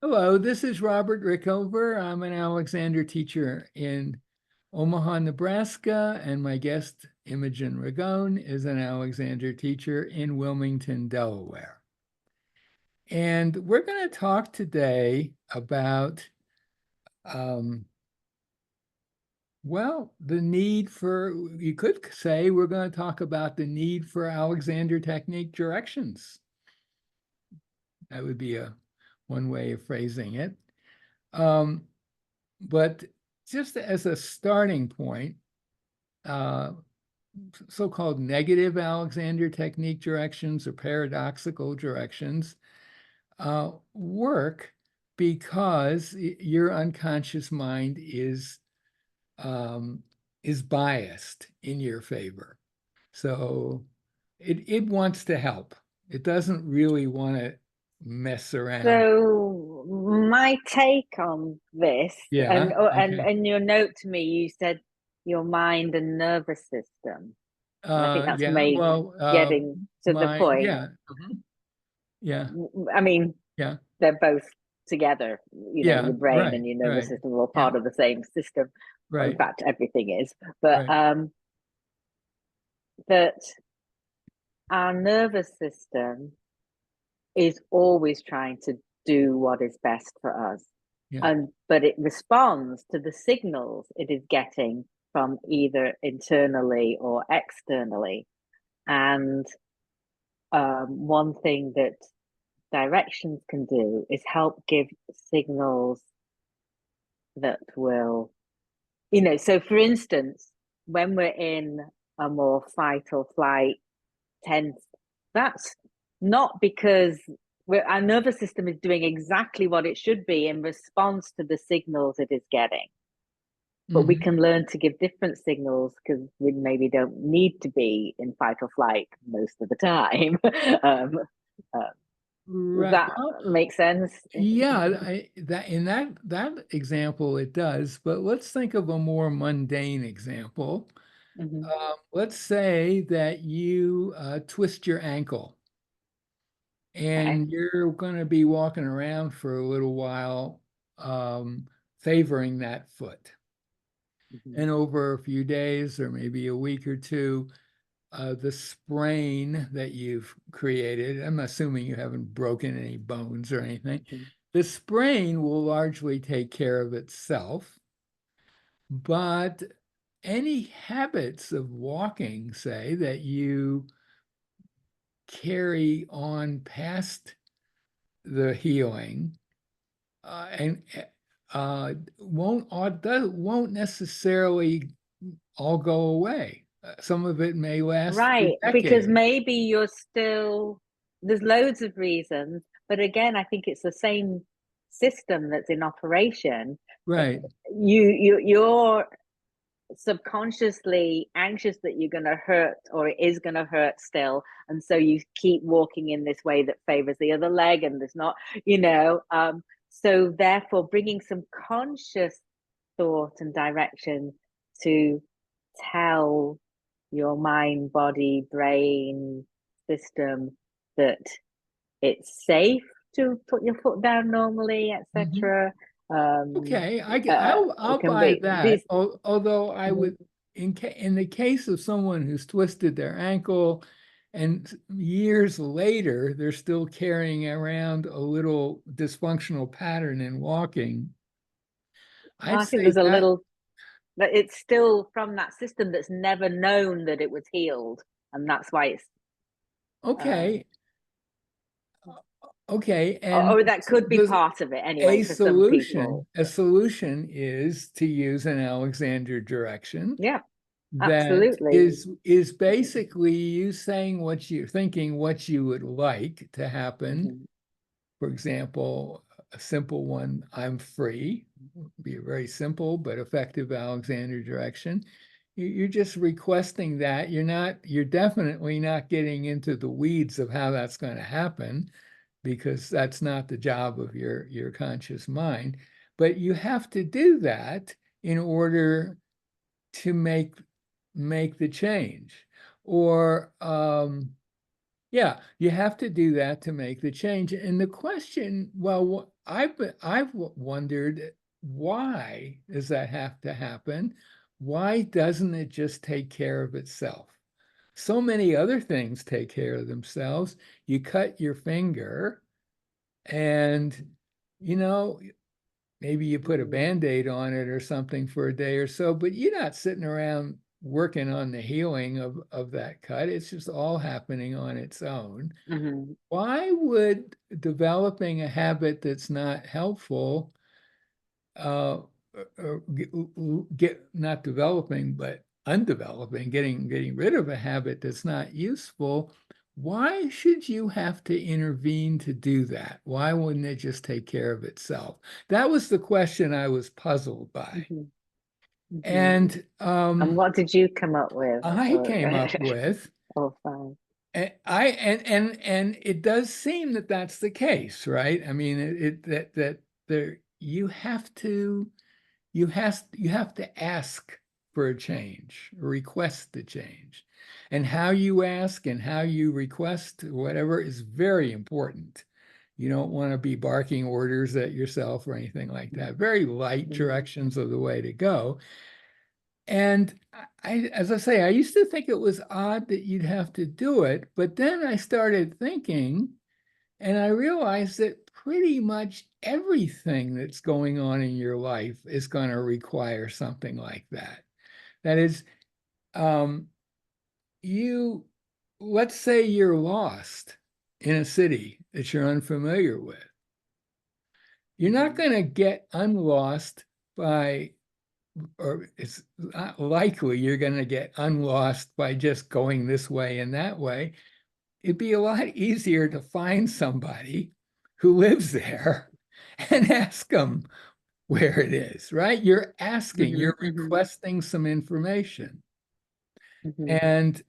Hello, this is Robert Rickover. I'm an Alexander teacher in Omaha, Nebraska, and my guest, Imogen Ragone, is an Alexander teacher in Wilmington, Delaware. And we're going to talk today about, um, well, the need for, you could say we're going to talk about the need for Alexander technique directions. That would be one way of phrasing it. Um, But just as a starting point, uh, so-called negative Alexander technique directions or paradoxical directions work because your unconscious mind um, is biased in your favor. So it wants to help. It doesn't really want to mess around. So my take on this, and Yeah. oh, and Okay. in your note to me, you said your mind and nervous system, and I think that's Yeah. me Well, getting to the my point. yeah. Yeah. I mean, Yeah. they're both together. Yeah. Your brain Right. and your nervous Right. system are all Yeah. part of the same system. In Right. fact, everything is. But Right. that our nervous system is always trying to do what is best for us. Yeah. But it responds to the signals it is getting from either internally or externally. And one thing that directions can do is help give signals that will, so for instance, when we're in a more fight or flight tense, that's not because our nervous system is doing exactly what it should be in response to the signals it is getting. But we Hmm. can learn to give different signals because we maybe don't need to be in fight or flight most of the time. um, does Right. that Well, make sense? yeah, that in that example it does, but let's think of a more mundane example. Mm-hmm. Let's say that you twist your ankle Okay. and you're going to be walking around for a little while, favoring that foot. Mm-hmm. And over a few days or maybe a week or two, the sprain that you've created, I'm assuming you haven't broken any bones or anything, Mm-hmm. the sprain will largely take care of itself. But any habits of walking, say, that you carry on past the healing and won't necessarily all go away. Some of it may last for Right, because decades. maybe you're still, there's loads of reasons, but again, I think it's the same system that's in operation. Right. You're subconsciously anxious that you're going to hurt or it is going to hurt still, and so you keep walking in this way that favors the other leg, and there's not, so therefore bringing some conscious thought and direction to tell your mind, body, brain system that it's safe to put your foot down normally, Mhm. etc. Um, Okay, it I'll can buy be that. this. Although I Mhm. would, in the case of someone who's twisted their ankle, and years later they're still carrying around a little dysfunctional pattern in walking, Well, I'd I think say there's a that little, but it's still from that system that's never known that it was healed, and that's why it's um, okay, okay, or, and or that could be does part of it anyway for some people. a solution is to use an Alexander direction Yeah, that absolutely. is basically you saying what you're thinking, what you would like to happen. Mhm. For example, a simple one, I'm free, would be a very simple but effective Alexander direction. You're just requesting that. You're definitely not getting into the weeds of how that's going to happen because that's not the job of your conscious mind. But you have to do that in order to make the change. Or Yeah, you have to do that to make the change. And the question, well, I've wondered, why does that have to happen? Why doesn't it just take care of itself? So many other things take care of themselves. You cut your finger and, you know, maybe you put a Mhm. Band-Aid on it or something for a day or so, but you're not sitting around working on the healing of that cut. It's just all happening on its own. Mhm. Why would developing a habit that's not helpful, get not developing, but undeveloping, getting rid of a habit that's not useful, why should you have to intervene to do that? Why wouldn't it just take care of itself? That was the question I was puzzled by. Mhm. Mhm. And And what did you come up with? I came up with, Oh, fine. and it does seem that that's the case, right? I mean, that there you have to ask for a change, request the change. And how you ask and how you request whatever is very important. You don't want to be barking orders at yourself or anything like that. Very light Mhm. directions are the way to go. And as I say, I used to think it was odd that you'd have to do it, but then I started thinking, and I realized that pretty much everything that's going on in your life is going to require something like that. That is, um, you, let's say you're lost in a city that you're unfamiliar with. You're not Mhm. going to get unlost by, or it's not likely you're going to get unlost by just going this way and that way. It'd be a lot easier to find somebody who lives there and ask them where it is, right? You're asking, Mhm. you're Mhm. requesting some information. Mhm. And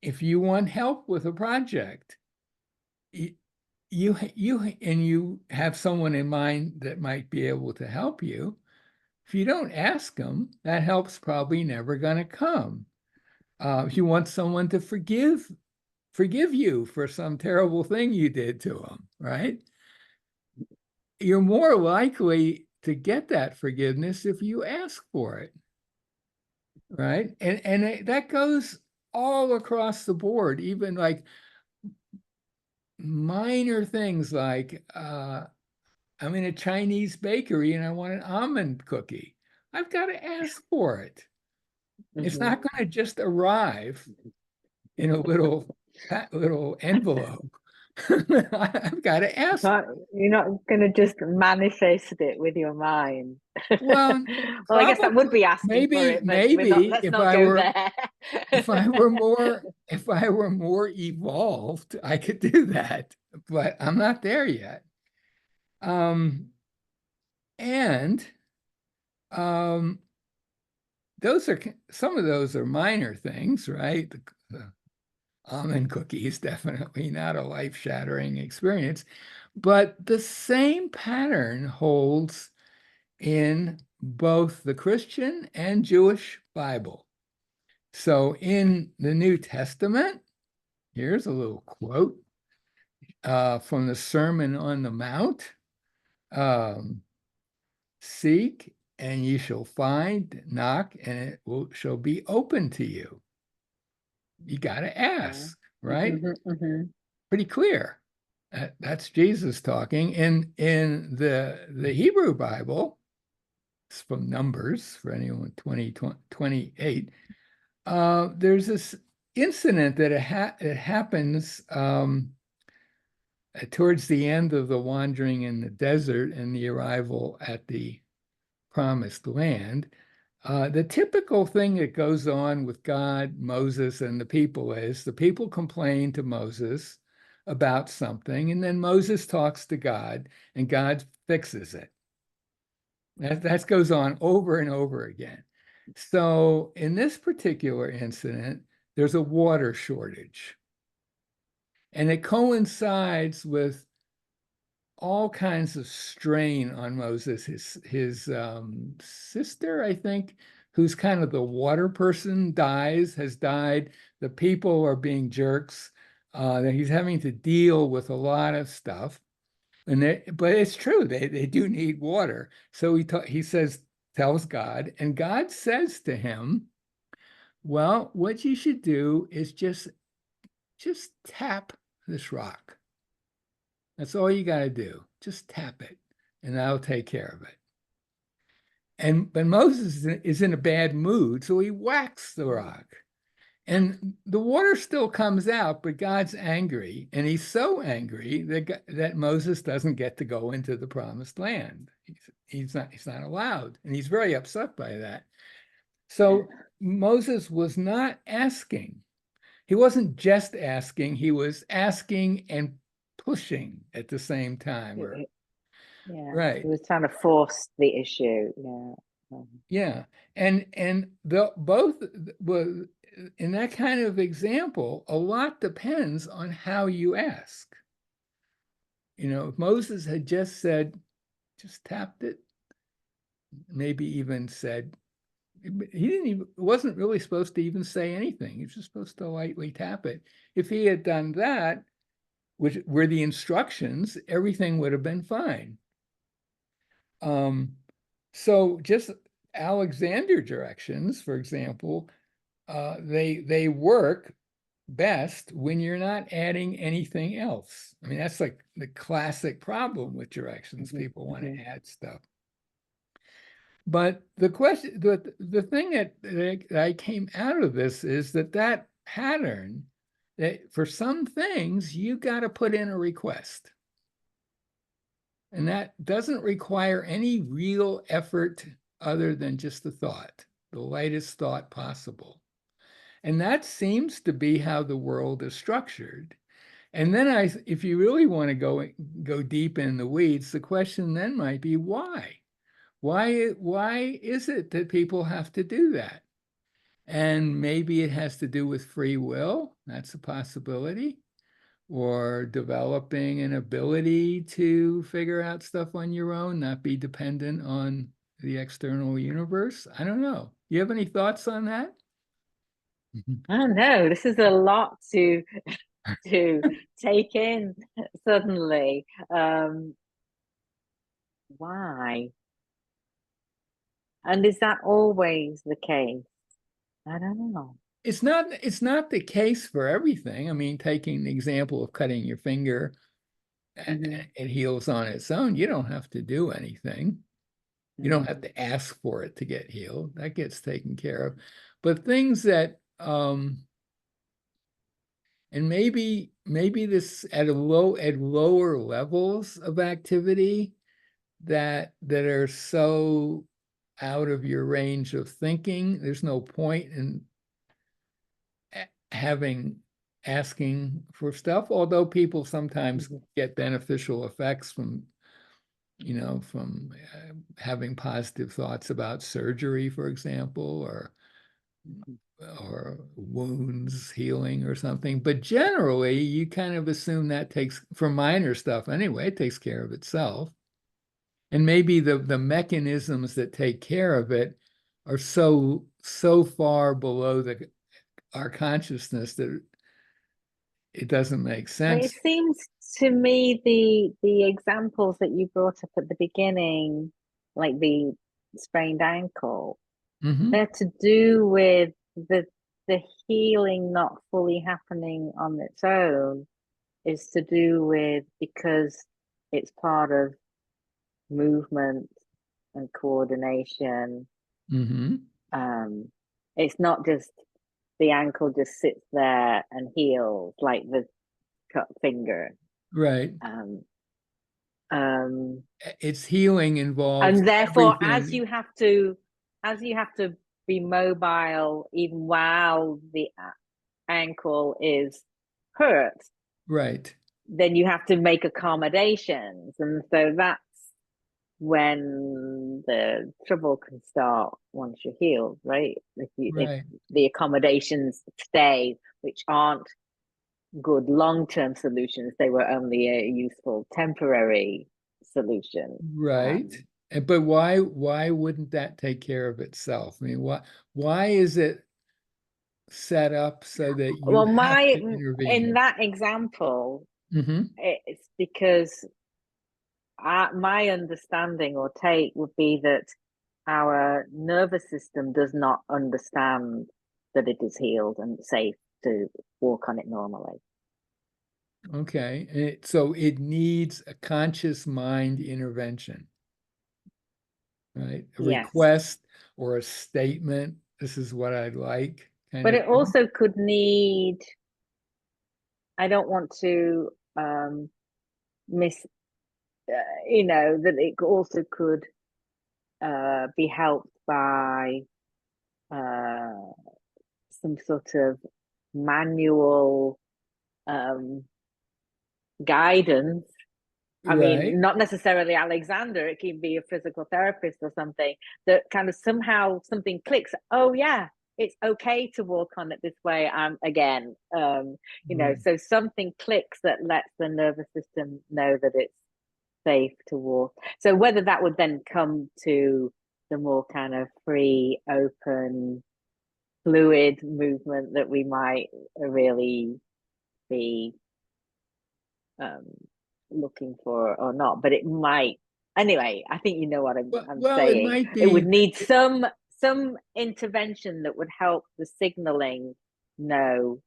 if you want help with a project, you, you have someone in mind that might be able to help you. If you don't ask them, that help's probably never going to come. If you want someone to forgive you for some terrible thing you did to them, right? You're more likely to get that forgiveness if you ask for it, right? That goes all across the board, even like minor things like I'm in a Chinese bakery and I want an almond cookie. I've got to ask for it. It's Mhm. not going to just arrive in a little envelope. I've got to ask. You're not going to just manifest it with your mind. Well, Well, I guess that would probably, be asking for maybe, it, but we're not. maybe Let's not go there. if I were more evolved, I could do that, but I'm not there yet. Um, and um, those are some of those are minor things, right? The almond cookie is definitely not a life-shattering experience, but the same pattern holds in both the Christian and Jewish Bible. So in the New Testament, here's a little quote from the Sermon on the Mount. Um, Seek and you shall find, knock and shall be open to you. You got to Yeah. ask, right? Mhm. Mhm. Pretty clear. That's Jesus talking. In the Hebrew Bible, it's from Numbers for anyone 28. There's this incident that it happens towards the end of the wandering in the desert and the arrival at the promised land. The typical thing that goes on with God, Moses, and the people is the people complain to Moses about something, and then Moses talks to God, and God fixes it. That goes on over and over again. So in this particular incident, there's a water shortage, and it coincides with all kinds of strain on Moses. His sister, I think, who's kind of the water person, has died. The people are being jerks. That he's having to deal with a lot of stuff. But it's true, they do need water. So he tells God, and God says to him, well, what you should do is just tap this rock. That's all you got to do. Just tap it, and I'll take care of it. But Moses is in a bad mood, so he whacks the rock. And the water still comes out, but God's angry, and he's so angry that Moses doesn't get to go into the promised land. He's not allowed, and he's very upset by that. So Moses was not asking. He wasn't just asking, he was asking and pushing at the same time. Yeah, Right. he was trying to force the issue. Yeah. Yeah. And both were in that kind of example, a lot depends on how you ask. If Moses had just said, just tapped it, maybe even said, wasn't really supposed to even say anything. He was just supposed to lightly tap it. If he had done that, which were the instructions, everything would have been fine. So just Alexander directions, for example, they work best when you're not adding anything else. I mean, that's like the classic problem with directions. People want to add stuff. But the thing that I came out of this is that pattern, that for some things you got to put in a request. And that doesn't require any real effort other than just the thought, the lightest thought possible. And that seems to be how the world is structured. And then if you really want to go deep in the weeds, the question then might be why? Why is it that people have to do that? And maybe it has to do with free will. That's a possibility. Or developing an ability to figure out stuff on your own, not be dependent on the external universe. I don't know. You have any thoughts on that? I don't know. This is a lot to take in suddenly. Why? And is that always the case? I don't know. It's not the case for everything. I mean, taking the example of cutting your finger, it heals on its own. You don't have to do anything. You don't have to ask for it to get healed. That gets taken care of. But things that and maybe this at lower levels of activity that are so out of your range of thinking, there's no point in asking for stuff, although people sometimes get beneficial effects from having positive thoughts about surgery, for example, or wounds healing or something. But generally, you kind of assume that for minor stuff anyway, it takes care of itself. And maybe the mechanisms that take care of it are so far below our consciousness that it doesn't make sense. It seems to me the examples that you brought up at the beginning, like the sprained ankle, they're to do with the healing not fully happening on its own. Is to do with because it's part of movement and coordination. It's not just the ankle just sits there and heals like the cut finger. Right. Its healing involves, and therefore everything. as you have to be mobile even while the ankle is hurt, right, then you have to make accommodations, and so that's when the trouble can start once you're healed, right? If the accommodations stay, which aren't good long-term solutions, they were only a useful temporary solution. Right. But why wouldn't that take care of itself? I mean, why is it set up so that you Well, have my to in intervene? that example, Hmm. it's because my understanding or take would be that our nervous system does not understand that it is healed and safe to walk on it normally. Okay, so it needs a conscious mind intervention, right? A Yes. request or a statement. This is what I'd like, kind But of it thing. also could need, I don't want to miss, that it also could be helped by uh, some sort of manual um, guidance. I Right. mean, not necessarily Alexander, it can be a physical therapist or something that kind of somehow something clicks. Oh, yeah, it's okay to walk on it this way. Again, Right. so something clicks that lets the nervous system know that it's safe to walk. So whether that would then come to the more kind of free, open, fluid movement that we might really be um, looking for or not, but it might. Anyway, I think you know what I'm Well, it saying. might It be would that need some intervention that would help the signaling know.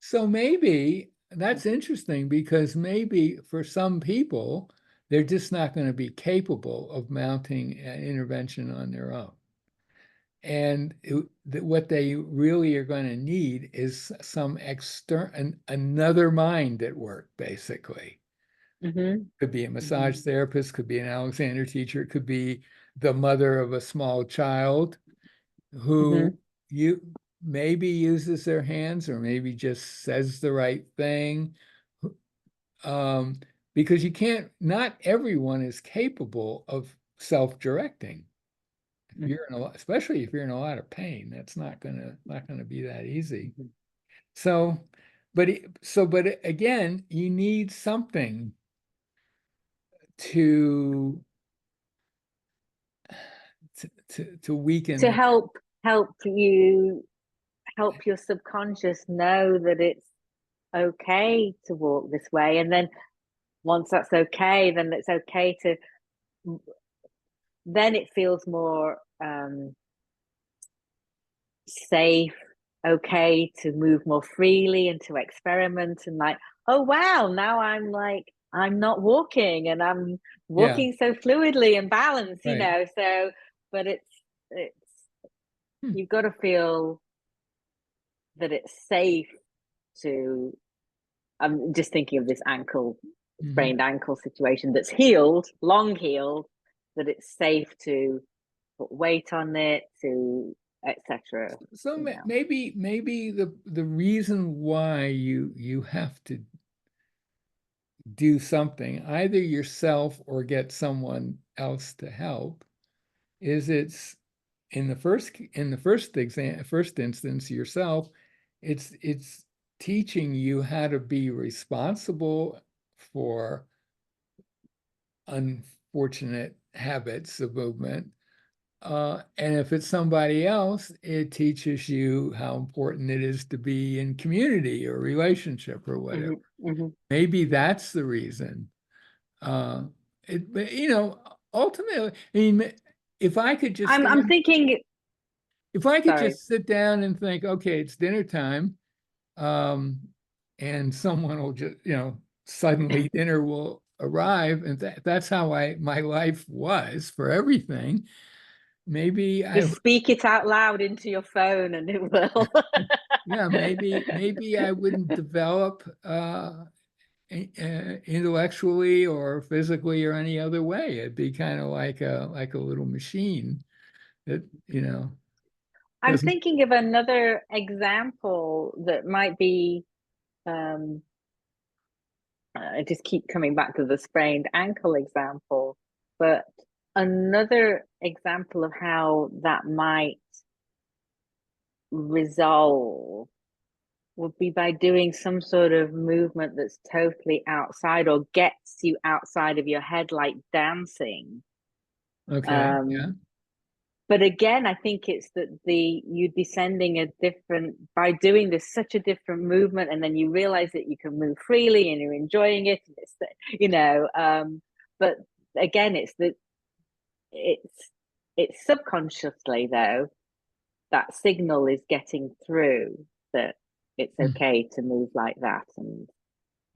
so maybe that's interesting because maybe for some people, they're just not going to be capable of mounting an intervention on their own. And what they really are going to need is some another mind at work, basically. Mm-hmm, Could be a mm-hmm, massage therapist, could be an Alexander teacher, it could be the mother of a small child who mm-hmm, you maybe uses their hands or maybe just says the right thing. Um, because you can't, not everyone is capable of self-directing. If you're in a lot, especially if you're in a lot of pain, that's not gonna be that easy. mm-hmm. So, but again, you need something to to weaken To the. help you help your subconscious know that it's okay to walk this way, and then once that's okay, then it's okay to. Then it feels more safe, okay to move more freely and to experiment and like, oh wow, now I'm not walking and I'm Yeah, walking so fluidly and balanced, right. so but it's Hmm. you've got to feel that it's safe to. I'm just thinking of this Mhm. sprained ankle situation that's healed, long healed, that it's safe to put weight on it, to etc. So You know. maybe the reason why you have to do something, either yourself or get someone else to help, is it's first instance yourself, it's teaching you how to be responsible for unfortunate habits of movement. And if it's somebody else, it teaches you how important it is to be in community or relationship or whatever. Mm-hmm, mm-hmm. Maybe that's the reason. Uh, but ultimately, I mean, if I could just I'm stand, thinking. if I could Sorry. just sit down and think, okay, it's dinner time, um, and someone will just, suddenly dinner will arrive, and that's how my life was for everything. Maybe I Just speak it out loud into your phone and it will. Yeah, maybe I wouldn't develop intellectually or physically or any other way. It'd be kind of like a little machine that I'm doesn't. thinking of another example that might be. Um, I just keep coming back to the sprained ankle example, but another example of how that might resolve would be by doing some sort of movement that's totally outside or gets you outside of your head, like dancing. Okay, yeah. Um, but again, I think it's that you'd be sending a different, by doing this such a different movement, and then you realize that you can move freely and you're enjoying it. And it's, but again, it's subconsciously though, that signal is getting through that it's Mm. okay to move like that, and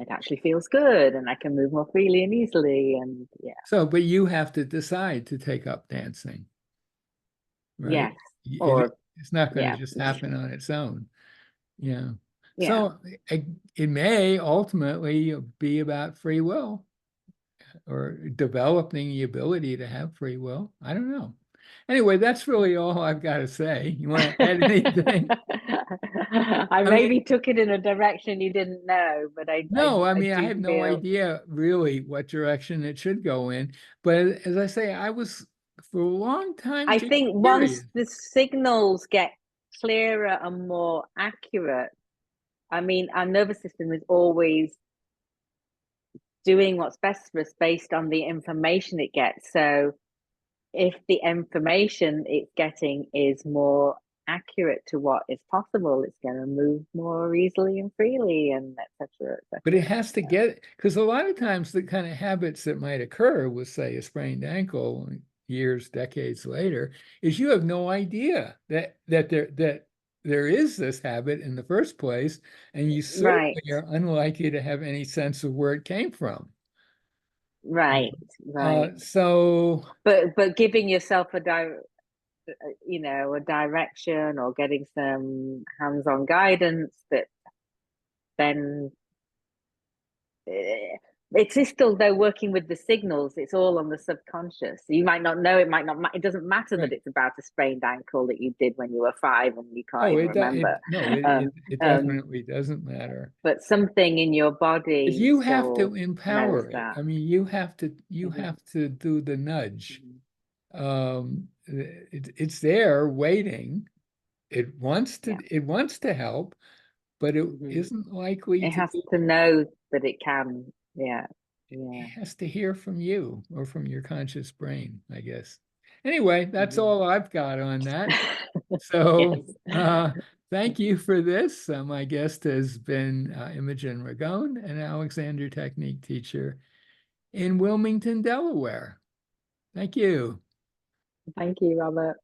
it actually feels good, and I can move more freely and easily, and yeah. So, but you have to decide to take up dancing, right? Yes. It, Or it's not going to yeah. just happen on its own. Yeah. Yeah. So it may ultimately be about free will or developing the ability to have free will. I don't know. Anyway, that's really all I've got to say. You want to add anything? I I mean, maybe took it in a direction you didn't know, but no, I I mean, I do have no feel, idea really what direction it should go in. But as I say, I was for a long time I just think once curious. the signals get clearer and more accurate, I mean, our nervous system is always doing what's best for us based on the information it gets. So if the information it's getting is more accurate to what is possible, it's going to move more easily and freely, and etc. But it etc. has to get, because a lot of times the kind of habits that might occur with, say, a sprained ankle years, decades later, is you have no idea that there is this habit in the first place, and you Right, certainly are unlikely to have any sense of where it came from. right, right. So But giving yourself a direction, or getting some hands-on guidance that then it's still though working with the signals. It's all on the subconscious. So you might not know. It might not. It doesn't matter that right. it's about a sprained ankle that you did when you were 5 and you can't Oh, even remember. no, Um, it um, definitely doesn't matter. but something in your But body you have to still knows empower it. that. I mean, you Mhm, have to do the nudge. mhm. It's there waiting. Yeah. It wants to help, but it Mhm. isn't likely It to has do to it. know that it can. Yeah. It Yeah. has to hear from you or from your conscious brain, I guess. Anyway, that's Mhm. all I've got on that. So, Yes. thank you for this. My guest has been Imogen Ragone, an Alexander Technique teacher in Wilmington, Delaware. Thank you. Thank you, Robert.